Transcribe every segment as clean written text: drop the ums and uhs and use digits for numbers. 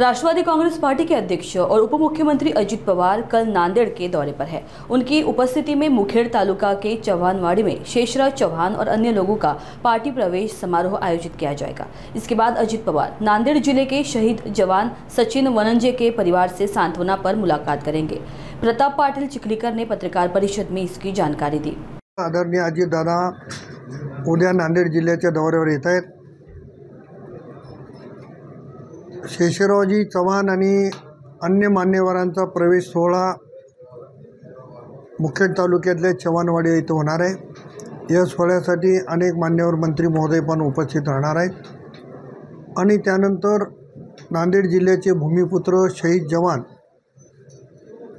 Rashtrawadi Congress party के अध्यक्ष और उप मुख्यमंत्री अजित पवार कल नांदेड़ के दौरे पर है। उनकी उपस्थिति में मुखेड़ तालुका के चौहानवाड़ी में शेषराज चौहान और अन्य लोगों का पार्टी प्रवेश समारोह आयोजित किया जाएगा। इसके बाद अजित पवार नांदेड़ जिले के शहीद जवान सचिन वनंजे के परिवार से सांत्वना पर मुलाकात करेंगे। प्रताप पाटिल चिखलीकर ने पत्रकार परिषद में इसकी जानकारी दी। आदरणीय अजित दादा उद्या नांदेड़ जिल्ह्याच्या दौऱ्यावर येत आहेत। शेषरावजी चव्हाण आणि अन्य मान्यवरांचा प्रवेश सोहळा मुखेड तालुक्यातल्या चव्हाणवाडी येथे होणार आहे। या सोहळ्यासाठी अनेक मान्यवर मंत्री महोदय पण उपस्थित राहणार आहेत आणि त्यानंतर नांदेड जिल्ह्याचे भूमिपुत्र शहीद जवान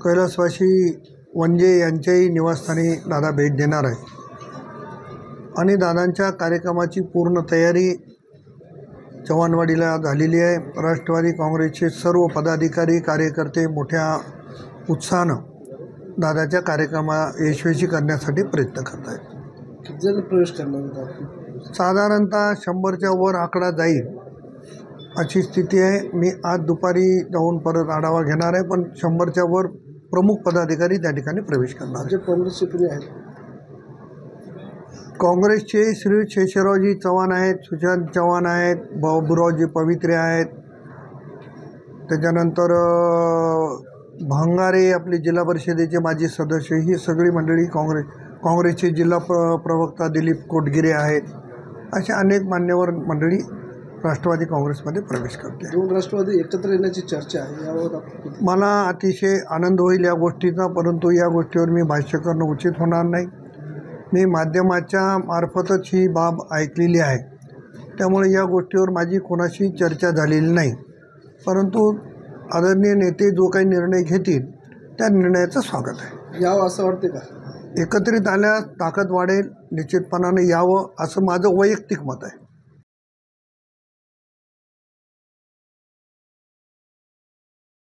कैलासवासी वंजे यांच्याही निवासस्थानी दादा भेट देणार आहे आणि दादांच्या कार्यक्रमाची पूर्ण तयारी चव्हाणवाडीला झालेली आहे। राष्ट्रवादी काँग्रेसचे सर्व पदाधिकारी कार्यकर्ते मोठ्या उत्साहानं दादाच्या कार्यक्रमा यशस्वी करण्यासाठी प्रयत्न करत आहेत। किती जण प्रवेश करणार आहेत? साधारणतः 100च्या वर आकडा जाईल अशी स्थिती आहे। मी आज दुपारी जाऊन परत आढावा घेणार आहे, पण 100च्या वर प्रमुख पदाधिकारी त्या ठिकाणी प्रवेश करणार जे काँग्रेसचे पुढे आहेत, काँग्रेसचे श्री शेषरावजी चव्हाण आहेत, सुशांत चव्हाण आहेत, बाबूरावजी पवित्रे आहेत, त्याच्यानंतर भांगारे आपले जिल्हा परिषदेचे माजी सदस्य, ही सगळी मंडळी काँग्रेसचे जिल्हा प्रवक्ता दिलीप कोटगिरे आहेत, अशा अनेक मान्यवर मंडळी राष्ट्रवादी काँग्रेसमध्ये प्रवेश करते। दोन राष्ट्रवादी एकत्र येण्याची चर्चा आहे, यावर मला अतिशय आनंद होईल या गोष्टीचा, परंतु या गोष्टीवर मी भाष्य करणं उचित होणार नाही। मी माध्यमाच्या मार्फतच ही बाब ऐकलेली आहे, त्यामुळे या गोष्टीवर माझी कोणाशी चर्चा झालेली नाही, परंतु आदरणीय नेते जो काही निर्णय घेतील त्या निर्णयाचं स्वागत आहे। यावं असं वाटते का? एकत्रित आल्यास ताकद वाढेल, निश्चितपणाने यावं असं माझं वैयक्तिक मत आहे।